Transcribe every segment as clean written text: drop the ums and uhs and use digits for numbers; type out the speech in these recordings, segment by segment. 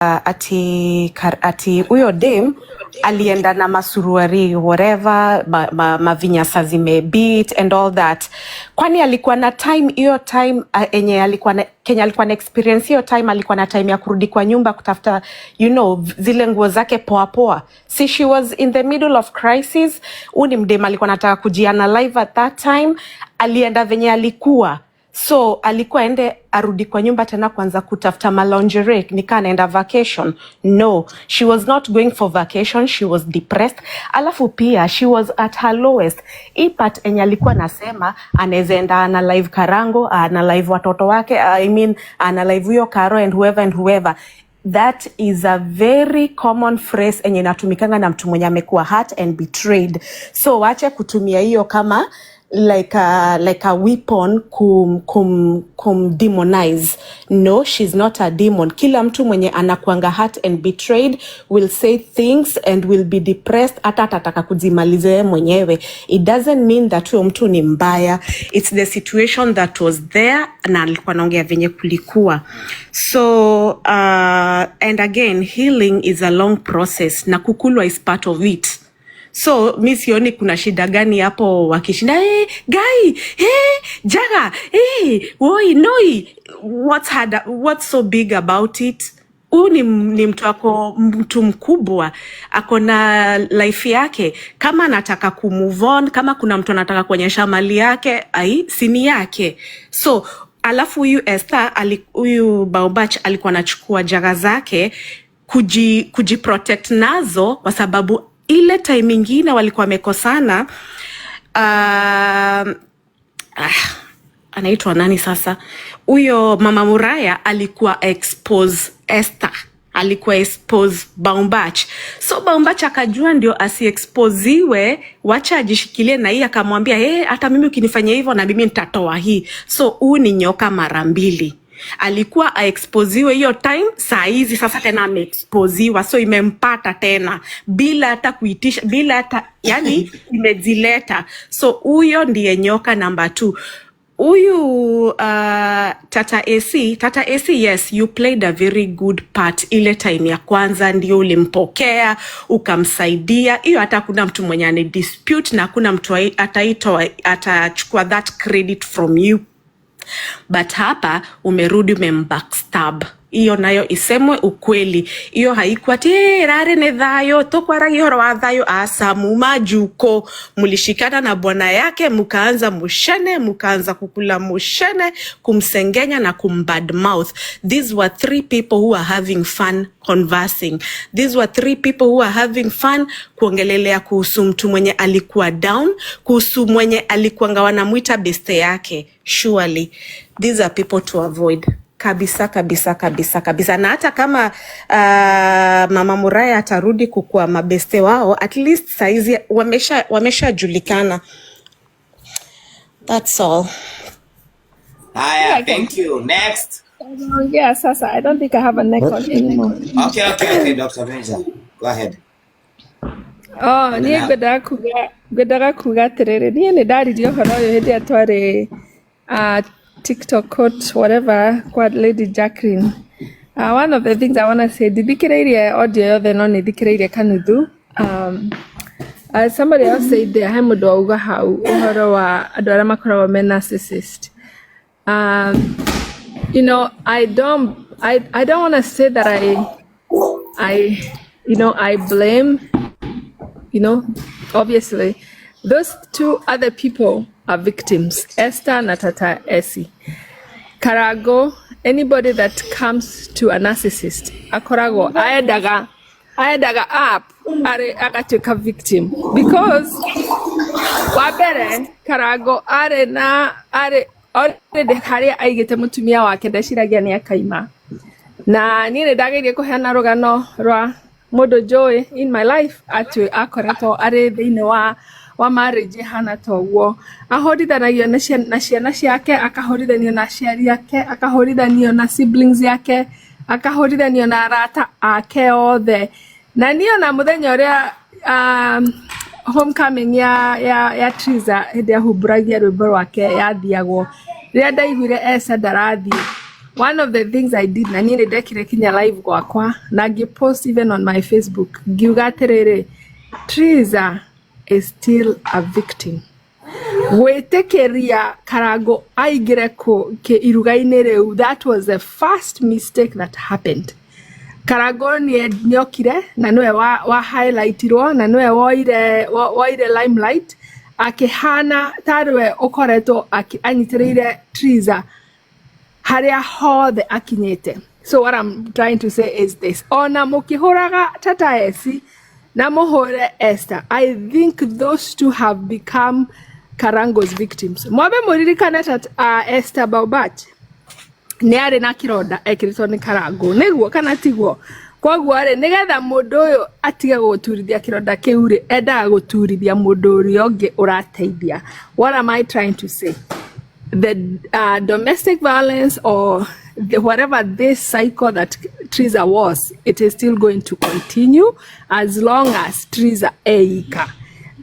ati huyo dem alienda na masuruari whatever mavinyasa zimebeat and all that. Kwani alikuwa na time hiyo time enye alikuwa na Kenya alikuwa na experience hiyo time, alikuwa na time ya kurudi kwa nyumba kutafuta zile nguo zake poa poa. See, she was in the middle of crisis. Uni mdem alikuwa anataka kujianalyze at that time, alienda venye alikuwa. So alikuwa ende arudi kwa nyumba tena kwanza kutafuta lingerie nika anaenda vacation. No, she was not going for vacation, she was depressed. Alafu pia she was at her lowest. Hii part enye alikuwa nasema anaweza enda ana live Karango, ana live watoto wake, ana live huyo Karo and whoever. That is a very common phrase enye inatumikanga na mtu mwenye amekuwa hurt and betrayed. So wache kutumia hiyo kama like a weapon kum demonize. No, she's not a demon. Kila mtu mwenye anakuanga hurt and betrayed will say things and will be depressed hata atataka kujimalize mwenyewe. It doesn't mean that huyo mtu ni mbaya. It's the situation that was there na alikuwa anaongea venye kulikuwa. So and again, healing is a long process na kukulwa is part of it. So mi sioni kuna shida gani hapo wakishinda guy jaga woi noi, what's so big about it? Ni mtu mkubwa, ako na life yake. Kama anataka kumove on, kama kuna mtu anataka kuonyesha mali yake, sini yake. So alafu huyu Esther huyu Baobach alikuwa anachukua jaga zake kujiprotect nazo, kwa sababu ile time ingine walikuwa wamekosana. Anaitwa nani sasa? Huyo Mama Muraya alikuwa expose Esther, alikuwa expose Baobach. So Baobach akajua ndio asiexposiwe, wacha ajishikilie, na yeye akamwambia hata mimi ukinifanyia hivyo na mimi nitatoa hii. So huu ni nyoka mara mbili. Alikuwa aexposiwe hiyo time, saa hizi sasa tena ameexposiwa, so imempata tena bila hata kuitisha, bila hata imejileta. So huyo ndiye nyoka number 2. Huyu Tata AC, yes, you played a very good part. Ile time ya kwanza ndio ulimpokea, ukamsaidia. Hiyo hata kuna mtu mwenye ane dispute na kuna mtu atachukua that credit from you. But hapa umerudi umembackstab. Iyo nayo isemwe ukweli. Iyo haikuwa rare ne thayo tokwara gihoro wa thayo asamu majuko. Mulishikana na bwana yake, mukaanza mushene, mukaanza kukula mushene, kumsengenya na kumbadmouth. These were 3 people who were having fun conversing. These were 3 people who were having fun kuongelelea kuhusu mtu mwenye alikuwa down, kuhusu mwenye alikuwa wanamuita beste yake. Surely these are people to avoid. Kabisa. Na hata kama Mama Muraya atarudi kukua mabeste wao, at least saizi wamesha julikana. That's all. Hiya, thank you. Next. Yeah, Sasa, I don't think I have a neck on anymore. Okay, Dr. Benja. Go ahead. Niye gwedara kuga terere. Niye ne dari dio horo yo hedi atware TikTok quote, whatever, quite Lady Jacqueline. One of the things I want to say, didikirairie audio then on didikirairie kanudu. Somebody else said the hamudo uga hau uhoro wa adora makora wa narcissist. I don't want to say that I blame, obviously those 2 other people are victims, Esther and Tata AC. Karago, anybody that comes to a narcissist, akorago, aedaga up, akatoka victim. Because, wabere, Karago, already hari aigete mutumia wake ndashiragia ni akaima. Na nire dagire ko hana rogano rwa modo joy in my life akorato are thine wa marriage hana towo ahorithanagio na ciana ciake, akahorithanio na aciari yake, akahorithanio na siblings yake, akahorithanio na arata ake othe. Na niyo na muthenya uria homecoming ya Triza hĩndĩ ya humburagia rwĩmbo rwake yathiagwo, rĩrĩa ndaiguire Esa ndarathi one of the things I did na nini ndekire kinya live gwakwa na post even on my Facebook ngiuga atiriri Triza is still a victim. Gwĩtĩkĩria Karango aigire ke iruga-inĩ rĩu, that was the first mistake that happened. Karango nĩokire na nĩwe wa highlightirwo na nĩwe woire limelight akĩhana tarwe ũkoretwo anyitĩrĩire Triza harĩa hothe akinyĩte. So what I'm trying to say is this: ona mũkĩhũraga Tata Esi na mũhũre Esther, I think those two have become Karango's victims. Mwabe mũririkane Esther Baubat nĩ arĩ na kĩronda ekĩrĩtwo nĩ Karango, nĩguo kana tiguo? Koguo rĩ nĩgetha mũndũ ũyũ atige gũturithia kĩronda kĩu rĩ endaga gũturithia mũndũ ũrĩa ũngĩ ũrateithia. What am I trying to say? The domestic violence or whatever this cycle that Triza was, it is still going to continue as long as Triza eika.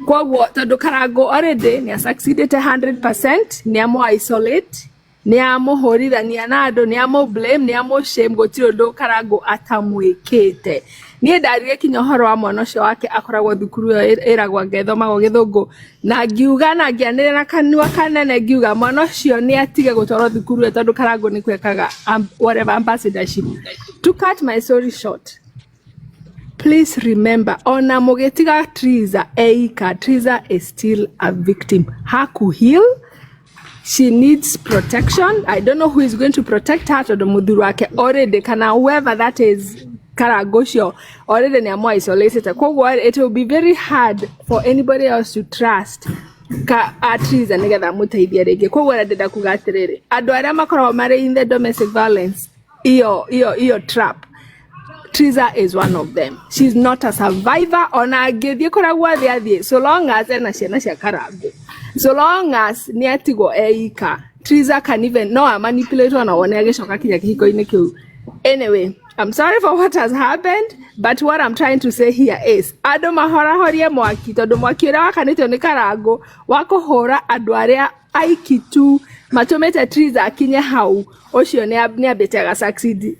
Kwa tondu Karango already ni succeeded 100%, ni amo isolate, ni amo horithania na andu, ni amo blame, ni amo shame gutiri undu Karango atamwikite. Ni ndarire kinya horo wa mwana ucio wake akoragwo thukuru iragwa ngethoma Githungu na ngiuga na ngianire na kanua kanene ngiuga mwana ucio ni atige gutwarwo thukuru tondu Karango ni kwekaga whatever ambassadorship. To cut my story short, please remember, ona mugetiga Triza eika, Triza is still a victim. Haku heal. She needs protection. I don't know who is going to protect her to the muthuru wake already. Kana whoever that is Karango already ni amo isolated. It will be very hard for anybody else to trust Triza nigetha muteithia ringi. Koguo ndenda kuga atiriri, andu aria makoragwo mari in the domestic violence iyo trap, Triza is one of them. She's not a survivor. Ona angithie koragwo athie so long as ena ciana cia Karango, so long as ni atigo eika, Triza can even manipulate ona wone agicoka kinya kihiko-ini kiu. Anyway, I'm sorry for what has happened, but what I'm trying to say here is andu mahorahorie mwaki tondu mwaki uria wakanitio ni Karango wakuhura andu aria aiki tu matumete Triza akinye hau ucio ni ambite aga succeed.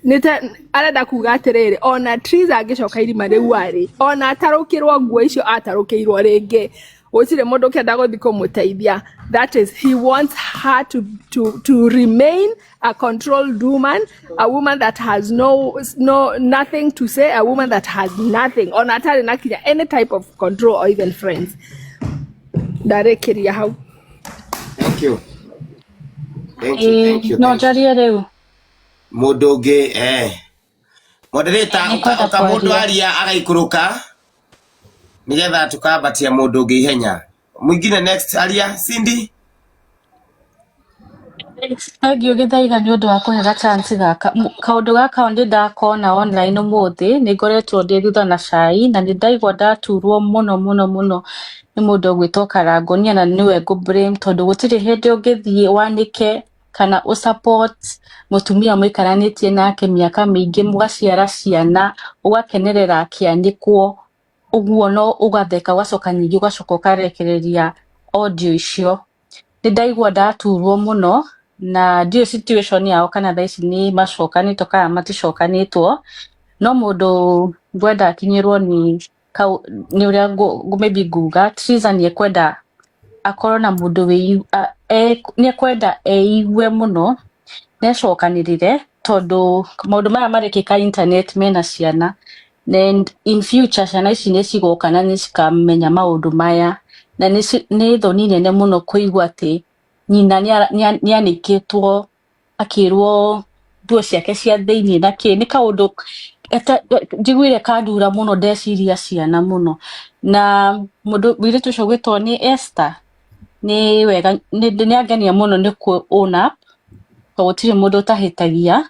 Arenda kuga atiriri ona Triza agicoka irima riu ari ona atarukirwo nguo icio atarukiirwo ringi gutire mundu kenda guthi kumuteithia. That is, he wants her to remain a controlled woman, a woman that has nothing to say, a woman that has nothing on atari na kinya any type of control or even friends. Ndarekeria hau. Thank you. Thank you. No jaria reu. Mudoge moderator uka mundu aria agaikuruka nigetha tukabatia Mudoge ihenya. Mwingine next aria Cindy. Agio githaiga ni undu wa kuhega chance gaka kaundu gaka ndi ndakona online umuthi ni ngoretwo ndi thutha na cai na ni ndaigwa ndaturwo muno ni mundu gwitwo Karango ni na niwe go blame tondu gutiri hindi ungithie wanike kana u support mutumia muikaranitie nake miaka mingi mugaciara ciana ugakenerera akianikwo uguo no ugatheka wacoka nyingi ugacoka ukarekereria audio icio. Ni ndaigwa ndaturwo muno na dio situation yao kana thaici ni macokanitwo kana maticokanitwo no mundu ngwenda akinyirwo ni uria maybe nguga Triza ni ekwenda akorwo na mundu ni ekwenda eigue muno necokanirire tondu maundu maya marikika internet mena ciana and in future ciana ici ni cigokana ni cikamenya maundu maya na ni thoni nene muno kuigua ati nyina ni anikitwo akirwo duo ciake cia thiini na ni kaundu njiguire kandura muno ndeciria ciana muno na mundu wire tucio gwitwo ni Esther ni wega ni angenia muno ni ku own up to gutire mundu tahitagia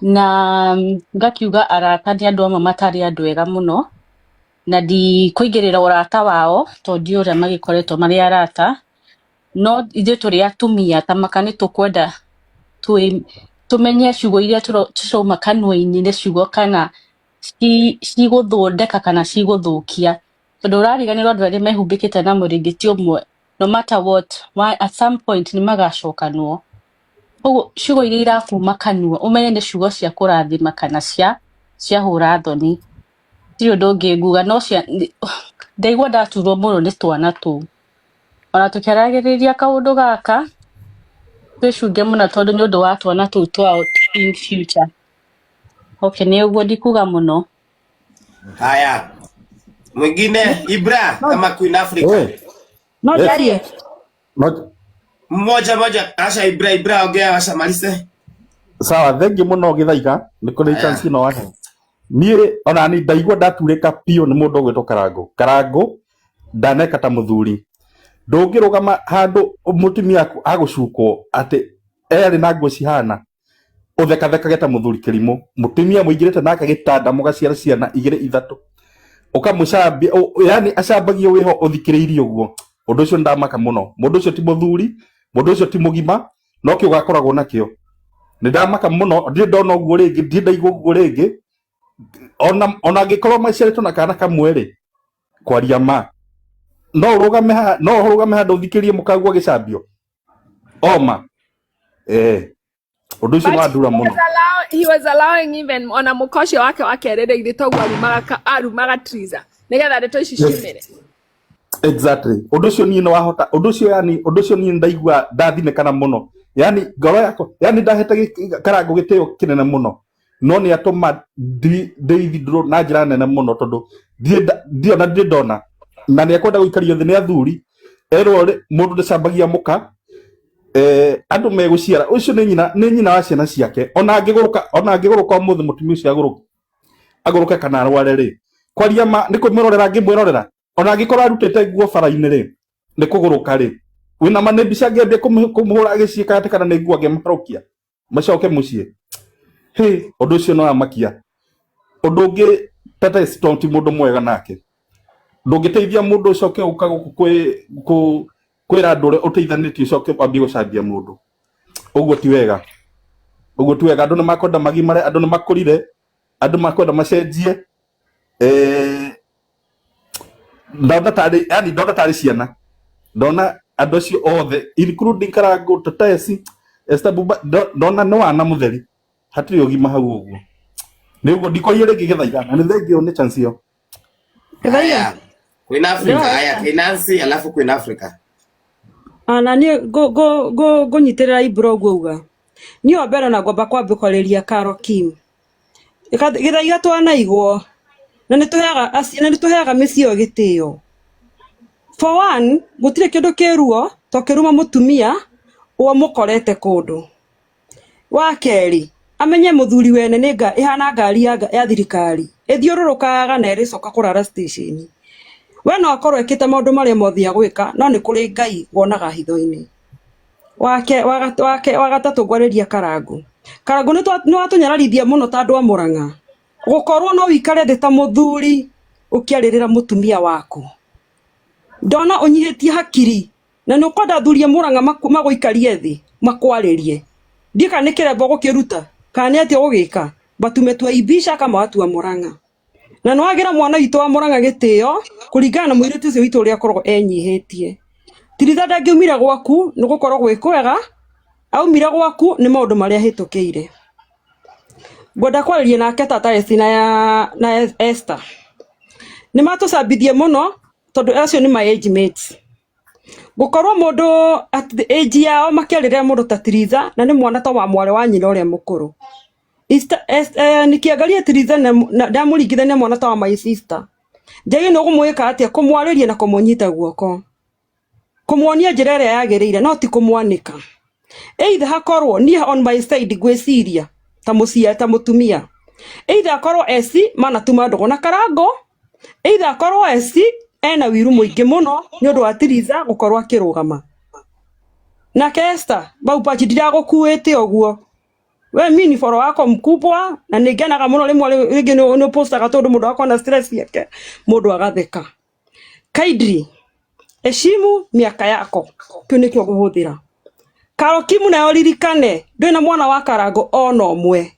na ngakiuga arata ni andu amwe matari andu ega muno na di kuigirira urata wao to ndi uria magikoretwo mari arata no ithe turi atumia tamakani tukwenda tumenye ciugo iria tucoma kanua-ini ni ciugo kana ciguthondeka kana ciguthukia tondu urariganirwo andu aria mehumbikite na muringiti umwe no matter what, why at some point ni magacokanwo Koguo ciugo iria irakuma kanua umenye nĩ ciugo cia kũrathima kana cia hũra thoni. Ti ũndũ ũngĩ nguga no ndaigua ndaturwo mũno nĩ twana tũu. Ona tũkĩaragĩrĩria kaũndũ gaka twĩcunge mũno tondũ nĩ ũndũ wa twana tũu twao in future. Okay, nĩ ũguo ndikuga mũno. Haya. Mwingine Ibra kama Queen Africa. No jarie. Moja asha Ibra ongea asha malise. Sawa, thengi muno githaiga nĩ kũrĩ chance ino wahe. Niĩ ona ni ndaigua ndaturĩka piũ nĩ mũndũ ũgwĩtwo Karango ndaneka ta mũthuri. Ndũngĩrũgama handũ mũtumia agũcukwo atĩ erĩ na nguo cihana ũthekathekage ta mũthuri Kĩrimũ. Mũtumia mũingĩrĩte nake gĩtanda mũgaciara ciana 2-3 ukamũcambia, yani acambagio wĩho ũthikĩrĩirie ũguo. Ũndũ ũcio ndamaka mũno. Mũndũ ũcio ti mũthuri, mũndũ ũcio ti mũgima, no kĩo gakoragwo nakĩo. Nĩ ndamaka mũno, ndĩ ndona ũguo rĩngĩ, ndĩ ndaigua ũguo rĩngĩ. Ona angĩkorwo maciarĩtwo na kana kamwe rĩ, kwaria ma. No ũrũgame handũ ũthikĩrĩrie mũkagua gĩcambio. Oma. Ũndũ ũcio nĩ wandura mũno. He was allowing even ona mũkocio wake wakerĩrĩire toguo arumaga Triza nĩgetha ndeto ici ciumĩre. Exactly. Ũndũ ũcio niĩ nĩ wahota, ũndũ ũcio niĩ ndaigua ndathinĩkana mũno. Yani ngoro yakwa, yani ndahete Karango gĩtĩo kĩnene mũno. No nĩ atũma ndĩithindũrwo na njĩra nene mũno tondũ ndĩ ndona na nĩ akwenda gũikario thĩ nĩ athuri erwo mũndũ ndacambagia mũka andũ megũciara. Ũcio nĩ nyina wa ciana ciake. Ona angĩgũrũka mũthĩ mũtumia ũcio agũrũke kana arware rĩ, kwaria ma nĩ kũmũrorera ngĩmwĩrorera. Ona angĩkorwo arutĩte nguo bara-inĩ rĩ, nĩ kũgũrũka rĩ, wĩna manĩmbica ngĩambia kũmũhũra agĩciĩka atĩ kana nĩ nguo angĩmarokia macoke mũciĩ. Ũndũ ũcio no amakia. Ũndũ ũngĩ Tata Storm ti mũndũ mwega nake. Ndũngĩteithia mũndũ ũcoke ũka kwĩra andũ ũrĩa ũteithanĩtie ũcoke kwambia gũcambia mũndũ. Ũguo ti wega. Andũ nĩ makwenda magimare, andũ nĩ makũrire, andũ makwenda macenjie. Ndona tarĩ ciana. Ndona andũ acio othe including Karango, Tata Esther Buba, ndona nĩ wana mũtheri. Hatirĩ ũgima hau ũguo. Nĩ ũguo ndikoire rĩngĩ Gĩthaiga na nĩ thengio nĩ chance ĩyo. Gĩthaiga. Queen Africa, haya Nancy alafu Queen Africa. Ana ni go nyitirira Ibra ũguo uga. Ni obera na ngwamba kwambĩkũrĩria Carol Kim. Gĩthaiga twanaigwo. Na nĩ tũheaga mĩciĩ gĩtĩo. For one, gũtirĩ kĩndũ kĩruo to kĩruma mũtumia ũo mũkorete kũndũ. Wa kerĩ, amenye mũthuri wene nĩnga ihana ngari ya thirikari. Ithiũrũrũkaga na ĩrĩcoka kũrara station. We no akorwo ekĩte maũndũ marĩa mothe ya gwĩka, no nĩ kũrĩ Ngai wonaga hitho-inĩ. Wa gatatũ ngwarĩria Karango. Karango nĩ watũnyararithia mũno ta andũ a Mũrang'a. Gũkorwo no wikare thĩ ta mũthuri ũkĩarĩrĩra mũtumia waku. Ndona ũnyihĩtie hakiri na nĩ ũkwenda athuri a Mũrang'a magũikarie thĩ makwarĩrie. Ndika nĩ kĩrembo gũkĩruta kana nĩ atĩ ũgĩka batume twaibisha kama watu wa Mũrang'a. Na nĩwagira mwana witũ wa Mũrang'a gĩtĩo kũringana na mũirĩtu ũcio witũ ũrĩa akoragwo enyihĩtie. Triza ndangĩumire gwaku nĩ gũkorwo gwĩ kwega, aumire gwaku nĩ maũndũ marĩa hĩtũkĩire. Ngwenda kwarĩria nake Tata na Esther. Nĩ matũcambithie mũno tondũ acio nĩ my age mates. Gũkorwo mũndũ age yao makĩarĩrĩra mũndũ ta Triza na nĩ mwana ta wa mwarĩ wa nyina ũrĩa mũkũrũ. Nikiangalia Triza na ndamũringithania mwana ta wa my sister. Njagi no gũmwĩka atĩa kũmwarĩria na kũmũnyita guoko. Kũmuonia njĩra ĩrĩa yagĩrĩire no ti kũmwanĩka. Either hakorwo niĩ on my side gwĩciria ta mũtumia. Either akorwo eci manatuma ndogo na Karango. Either akorwo eci ena wiru mũingĩ mũno nĩ ũndũ wa Triza gũkorwo akĩrũgama. Na Esther bau pachi ndiragũkuĩte ũguo. We mini foro wako mkubwa na nĩngenaga mũno rĩmwe rĩngĩ nĩ postaga tondũ mũndũ wako na stress yake mũndũ agatheka. Kaidri heshimu miaka yako kĩu nĩkĩo ngũhũthĩra. Carol Kim nayo ririkane ndwĩ na mwana wa Karango ona ũmwe.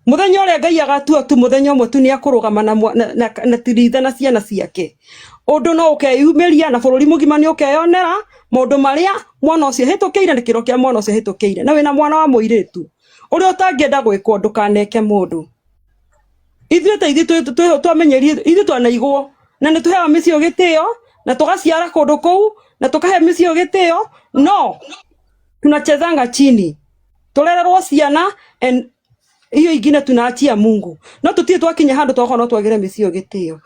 muthenya uria Ngai agatua tu muthenya umwe tu ni akurugama na tiritha na ciana ciake undu no ukeyumiria na bururi mugima ni ukeyonera maundu maria mwana ucio hitukiire ni kiro kia mwana ucio hitukiire na wina mwana wa muiritu uria utangienda gwikwo ndukaneke mundu ithuĩ ta ithuĩ twamenyeri ithuĩ twanaigwo na nĩ tũheaga mĩciĩ gĩtĩo na tugaciara kũndũ kũu na tukahe mĩciĩ gĩtĩo no tunachezanga chini turererwo ciana hiyo ingine tunaachia Mungu no tutie twakinya handu twakona twagire mĩciĩ gĩtĩo